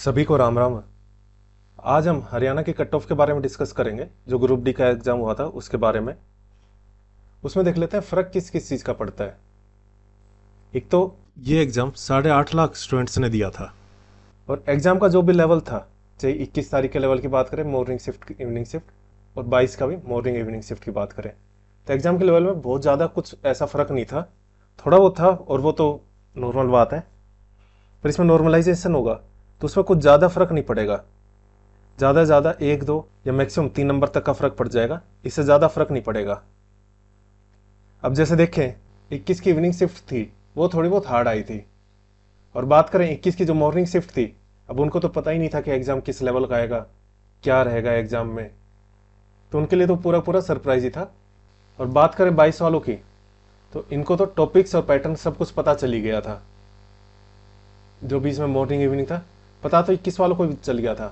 सभी को राम राम। आज हम हरियाणा के कट ऑफ के बारे में डिस्कस करेंगे, जो ग्रुप डी का एग्जाम हुआ था उसके बारे में। उसमें देख लेते हैं फ़र्क किस किस चीज़ का पड़ता है। एक तो ये एग्ज़ाम 8.5 लाख स्टूडेंट्स ने दिया था, और एग्ज़ाम का जो भी लेवल था, चाहे 21 तारीख के लेवल की बात करें मॉर्निंग शिफ्ट इवनिंग शिफ्ट, और 22 का भी मॉर्निंग इवनिंग शिफ्ट की बात करें, तो एग्ज़ाम के लेवल में बहुत ज़्यादा कुछ ऐसा फ़र्क नहीं था। थोड़ा बहुत था, और वो तो नॉर्मल बात है। पर इसमें नॉर्मलाइजेशन होगा तो उसमें कुछ ज़्यादा फ़र्क नहीं पड़ेगा। ज़्यादा से ज़्यादा 1 2 या मैक्सिमम 3 नंबर तक का फ़र्क पड़ जाएगा, इससे ज़्यादा फ़र्क नहीं पड़ेगा। अब जैसे देखें, 21 की इवनिंग शिफ्ट थी, वो थोड़ी बहुत हार्ड आई थी। और बात करें 21 की जो मॉर्निंग शिफ्ट थी, अब उनको तो पता ही नहीं था कि एग्ज़ाम किस लेवल का आएगा, क्या रहेगा एग्ज़ाम में, तो उनके लिए तो पूरा पूरा सरप्राइज ही था। और बात करें 22 वालों की, तो इनको तो टॉपिक्स और पैटर्न सब कुछ पता चली गया था। जो भी इसमें मॉर्निंग इवनिंग था, पता तो 21 वालों को भी चल गया था,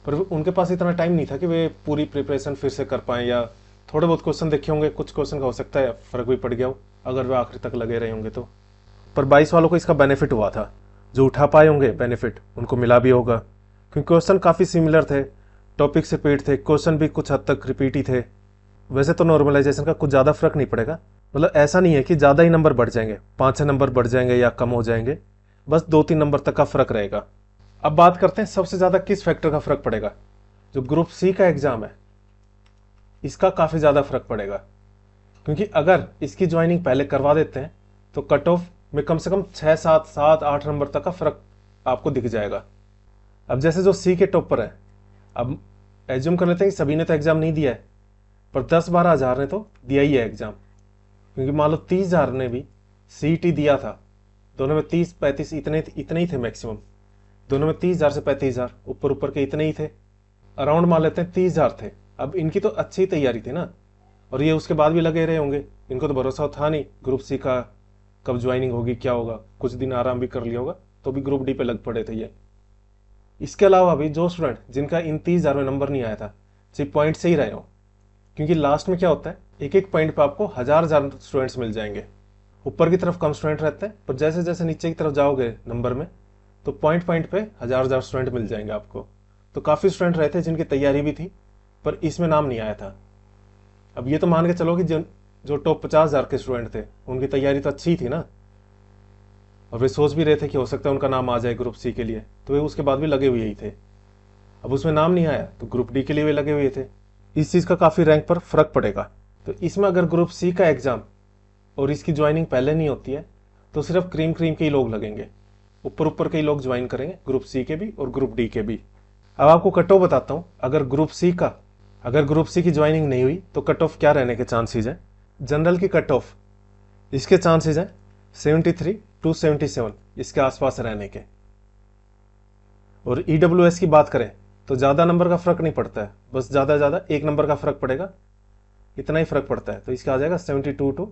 पर उनके पास इतना टाइम नहीं था कि वे पूरी प्रिपरेशन फिर से कर पाएँ, या थोड़े बहुत क्वेश्चन देखे होंगे, कुछ क्वेश्चन का हो सकता है फ़र्क भी पड़ गया हो अगर वे आखिर तक लगे रहे होंगे तो। पर 22 वालों को इसका बेनिफिट हुआ था, जो उठा पाए होंगे बेनिफिट उनको मिला भी होगा, क्योंकि क्वेश्चन काफ़ी सिमिलर थे, टॉपिक से रिपीट थे, क्वेश्चन भी कुछ हद तक रिपीट ही थे। वैसे तो नॉर्मलाइजेशन का कुछ ज़्यादा फर्क नहीं पड़ेगा, मतलब ऐसा नहीं है कि ज़्यादा ही नंबर बढ़ जाएंगे, 5 6 नंबर बढ़ जाएंगे या कम हो जाएंगे, बस 2 3 नंबर तक का फर्क रहेगा। अब बात करते हैं सबसे ज़्यादा किस फैक्टर का फर्क पड़ेगा। जो ग्रुप सी का एग्ज़ाम है, इसका काफ़ी ज़्यादा फर्क पड़ेगा, क्योंकि अगर इसकी ज्वाइनिंग पहले करवा देते हैं तो कट ऑफ में कम से कम 6 7 7 8 नंबर तक का फर्क आपको दिख जाएगा। अब जैसे जो सी के टॉपर है, अब एज्यूम कर लेते हैं कि सभी ने तो एग्ज़ाम नहीं दिया है, पर 10 12 हज़ार ने तो दिया ही है एग्ज़ाम। क्योंकि मान लो 30 हज़ार ने भी CET दिया था, दोनों में 30 35 इतने इतने ही थे मैक्सिमम, दोनों में 30 हज़ार से 35 हज़ार ऊपर ऊपर के इतने ही थे, अराउंड मान लेते हैं 30 हज़ार थे। अब इनकी तो अच्छी तैयारी थी ना, और ये उसके बाद भी लगे रहे होंगे, इनको तो भरोसा था नहीं ग्रुप सी का कब ज्वाइनिंग होगी क्या होगा, कुछ दिन आराम भी कर लिया होगा, तो भी ग्रुप डी पे लग पड़े थे ये। इसके अलावा भी जो स्टूडेंट जिनका इन 30 हज़ार में नंबर नहीं आया था, सिर्फ पॉइंट से ही रहे हो, क्योंकि लास्ट में क्या होता है, एक एक पॉइंट पे आपको हज़ार हज़ार स्टूडेंट्स मिल जाएंगे। ऊपर की तरफ कम स्टूडेंट रहते हैं, पर जैसे जैसे नीचे की तरफ जाओगे नंबर में, तो पॉइंट पॉइंट पे हज़ार हज़ार स्टूडेंट मिल जाएंगे आपको। तो काफ़ी स्टूडेंट रहते हैं जिनकी तैयारी भी थी, पर इसमें नाम नहीं आया था। अब ये तो मान के चलो कि जो टॉप 50 हज़ार के स्टूडेंट थे, उनकी तैयारी तो अच्छी ही थी ना, और वे सोच भी रहे थे कि हो सकता है उनका नाम आ जाए ग्रुप सी के लिए, तो वे उसके बाद भी लगे हुए ही थे। अब उसमें नाम नहीं आया तो ग्रुप डी के लिए वे लगे हुए थे। इस चीज़ का काफ़ी रैंक पर फर्क पड़ेगा। तो इसमें अगर ग्रुप सी का एग्ज़ाम और इसकी ज्वाइनिंग पहले नहीं होती है, तो सिर्फ क्रीम क्रीम के ही लोग लगेंगे, ऊपर ऊपर के ही लोग ज्वाइन करेंगे, ग्रुप सी के भी और ग्रुप डी के भी। अब आपको कट ऑफ बताता हूँ, अगर ग्रुप सी की ज्वाइनिंग नहीं हुई तो कट ऑफ क्या रहने के चांसेस हैं। जनरल की कट ऑफ, इसके चांसेस हैं 73 to 77 इसके आसपास रहने के। और EWS की बात करें तो ज़्यादा नंबर का फ़र्क नहीं पड़ता है, बस ज़्यादा से ज़्यादा 1 नंबर का फ़र्क पड़ेगा, इतना ही फ़र्क पड़ता है, तो इसका आ जाएगा 72 to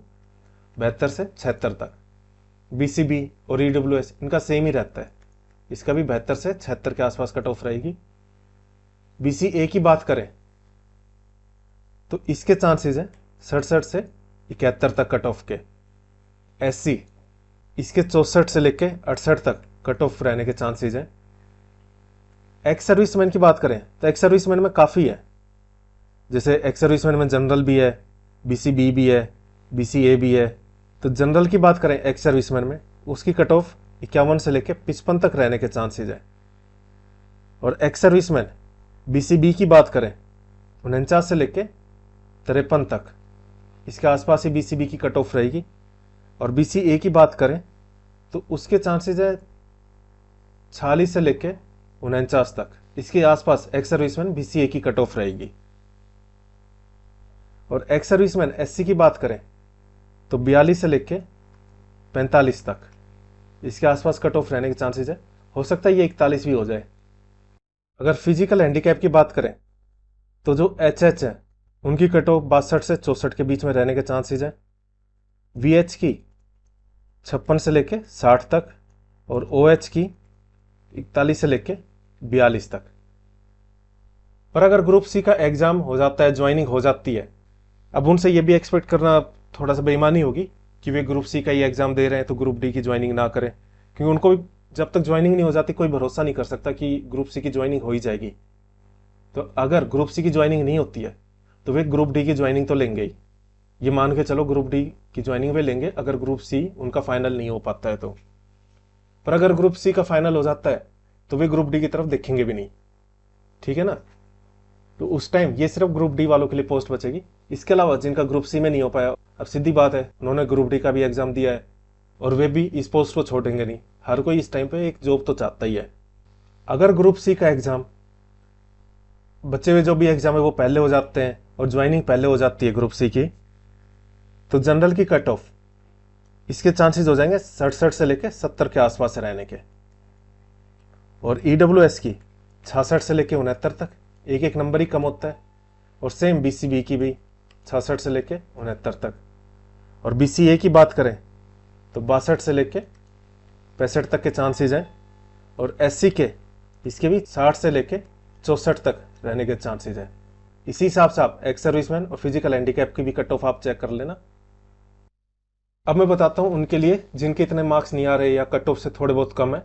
72 से 76 तक। BCB और EWS इनका सेम ही रहता है, इसका भी 72 से 76 के आसपास कट ऑफ रहेगी। BCA की बात करें तो इसके चांसेस हैं 67 से 71 तक कट ऑफ के। SC, इसके 64 से लेके 68 तक कट ऑफ रहने के चांसेस हैं। एक्स सर्विसमैन की बात करें तो एक्स सर्विसमैन में काफ़ी है, जैसे एक्स सर्विसमैन में जनरल भी है, BCB भी है, BCA भी है। तो जनरल की बात करें एक्स सर्विसमैन में, उसकी कट ऑफ 51 से लेके 55 तक रहने के चांसेस है। और एक्स सर्विसमैन BCB की बात करें 49 से लेके 53 तक, इसके आसपास ही BCB की कट ऑफ रहेगी। और BCA की बात करें तो उसके चांसेस है 46 से लेके 49 तक, इसके आसपास एक्स सर्विसमैन BCA की कट ऑफ रहेगी। और एक्स सर्विसमैन SC की बात करें तो 42 से लेके 45 तक, इसके आसपास कट ऑफ रहने के चांसेस है, हो सकता है ये 41 भी हो जाए। अगर फिजिकल हैंडीकैप की बात करें तो जो HH है उनकी कट ऑफ 62 से 64 के बीच में रहने के चांसेस है। VH की 56 से लेके 60 तक, और OH की 41 से लेके 42 तक। पर अगर ग्रुप सी का एग्ज़ाम हो जाता है, ज्वाइनिंग हो जाती है, अब उनसे ये भी एक्सपेक्ट करना थोड़ा सा बेईमानी होगी कि वे ग्रुप सी का ही एग्ज़ाम दे रहे हैं तो ग्रुप डी की ज्वाइनिंग ना करें, क्योंकि उनको भी जब तक ज्वाइनिंग नहीं हो जाती कोई भरोसा नहीं कर सकता कि ग्रुप सी की ज्वाइनिंग हो ही जाएगी। तो अगर ग्रुप सी की ज्वाइनिंग नहीं होती है तो वे ग्रुप डी की ज्वाइनिंग तो लेंगे ही। ये मान के चलो ग्रुप डी की ज्वाइनिंग वे लेंगे अगर ग्रुप सी उनका फाइनल नहीं हो पाता है तो। पर अगर ग्रुप सी का फाइनल हो जाता है तो वे ग्रुप डी की तरफ देखेंगे भी नहीं। ठीक है ना। तो उस टाइम ये सिर्फ ग्रुप डी वालों के लिए पोस्ट बचेगी। इसके अलावा जिनका ग्रुप सी में नहीं हो पाया, अब सीधी बात है उन्होंने ग्रुप डी का भी एग्जाम दिया है और वे भी इस पोस्ट को छोड़ेंगे नहीं। हर कोई इस टाइम पे एक जॉब तो चाहता ही है। अगर ग्रुप सी का एग्जाम, बचे हुए जो भी एग्जाम है वो पहले हो जाते हैं और ज्वाइनिंग पहले हो जाती है ग्रुप सी की, तो जनरल की कट ऑफ इसके चांसेस हो जाएंगे 67 से लेके 70 के आसपास रहने के। और ईडब्ल्यूएस की 66 से लेके 69 तक, एक एक नंबर ही कम होता है। और सेम बीसीबी की भी 66 से लेके 69 तक। और बीसीए की बात करें तो 62 से लेके 65 तक के चांसेस हैं। और एससी के इसके भी 60 से लेके 64 तक रहने के चांसेस हैं। इसी हिसाब से आप एक्स सर्विसमैन और फिजिकल हैंडीकैप की भी कट ऑफ आप चेक कर लेना। अब मैं बताता हूं उनके लिए जिनके इतने मार्क्स नहीं आ रहे या कट ऑफ से थोड़े बहुत कम है।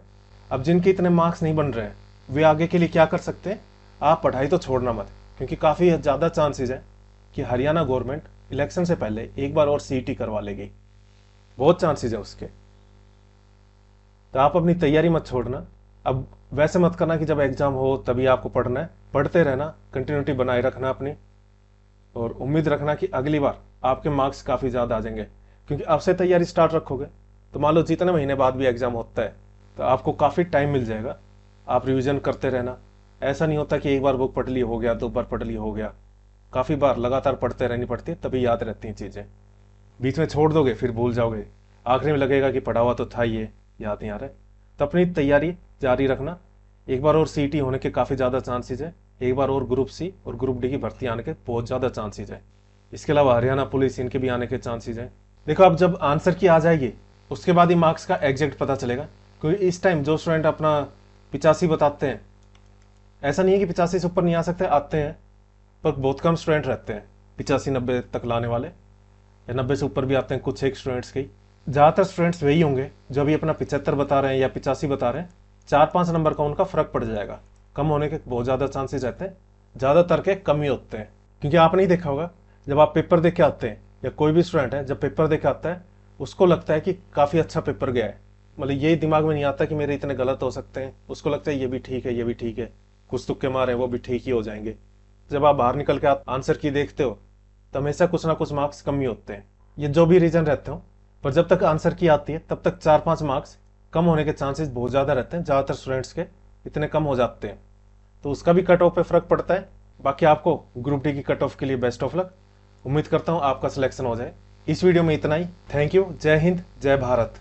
अब जिनके इतने मार्क्स नहीं बन रहे हैं वे आगे के लिए क्या कर सकते हैं। आप पढ़ाई तो छोड़ना मत, क्योंकि काफ़ी ज़्यादा चांसेस हैं कि हरियाणा गवर्नमेंट इलेक्शन से पहले एक बार और सीईटी करवा लेगी। बहुत चांसेस है उसके। तो आप अपनी तैयारी मत छोड़ना। अब वैसे मत करना कि जब एग्जाम हो तभी आपको पढ़ना है। पढ़ते रहना, कंटिन्यूटी बनाए रखना अपनी, और उम्मीद रखना कि अगली बार आपके मार्क्स काफ़ी ज़्यादा आ जाएंगे। क्योंकि अब से तैयारी स्टार्ट रखोगे तो मान लो जितने महीने बाद भी एग्जाम होता है तो आपको काफ़ी टाइम मिल जाएगा। आप रिवीजन करते रहना। ऐसा नहीं होता कि एक बार बुक पढ़ ली हो गया, 2 बार पढ़ ली हो गया। काफ़ी बार लगातार पढ़ते रहनी पड़ती है, तभी याद रहती हैं चीज़ें। बीच में छोड़ दोगे फिर भूल जाओगे, आखिरी में लगेगा कि पढ़ा हुआ तो था, ये याद नहीं आ रहा है। तो अपनी तैयारी जारी रखना। एक बार और सीईटी होने के काफ़ी ज़्यादा चांसेस है। एक बार और ग्रुप सी और ग्रुप डी की भर्ती आने के बहुत ज़्यादा चांसेस है। इसके अलावा हरियाणा पुलिस इनके भी आने के चांसेस हैं। देखो अब जब आंसर की आ जाएगी उसके बाद ही मार्क्स का एग्जैक्ट पता चलेगा। क्योंकि इस टाइम जो स्टूडेंट अपना 85 बताते हैं, ऐसा नहीं है कि 85 से ऊपर नहीं आ सकते, आते हैं, पर बहुत कम स्टूडेंट रहते हैं 85-90 तक लाने वाले, या 90 से ऊपर भी आते हैं कुछ एक स्टूडेंट्स के। ज़्यादातर स्टूडेंट्स वही होंगे जो अभी अपना 75 बता रहे हैं या 85 बता रहे हैं। 4-5 नंबर का उनका फर्क पड़ जाएगा। कम होने के बहुत ज़्यादा चांसेस रहते हैं, ज़्यादातर के कम ही होते हैं। क्योंकि आपने नहीं देखा होगा, जब आप पेपर दे के आते हैं या कोई भी स्टूडेंट है जब पेपर दे के आता है उसको लगता है कि काफ़ी अच्छा पेपर गया है। मतलब ये दिमाग में नहीं आता कि मेरे इतने गलत हो सकते हैं। उसको लगता है ये भी ठीक है, ये भी ठीक है, कुछ तुक्के मारे वो भी ठीक ही हो जाएंगे। जब आप बाहर निकल के आंसर की देखते हो तो हमेशा कुछ ना कुछ मार्क्स कम ही होते हैं। ये जो भी रीजन रहते हो, पर जब तक आंसर की आती है तब तक 4-5 मार्क्स कम होने के चांसेस बहुत ज़्यादा रहते हैं। ज़्यादातर स्टूडेंट्स के इतने कम हो जाते हैं, तो उसका भी कट ऑफ पे फर्क पड़ता है। बाकी आपको ग्रुप डी की कट ऑफ के लिए बेस्ट ऑफ लक। उम्मीद करता हूँ आपका सिलेक्शन हो जाए। इस वीडियो में इतना ही। Thank you. जय हिंद, जय भारत।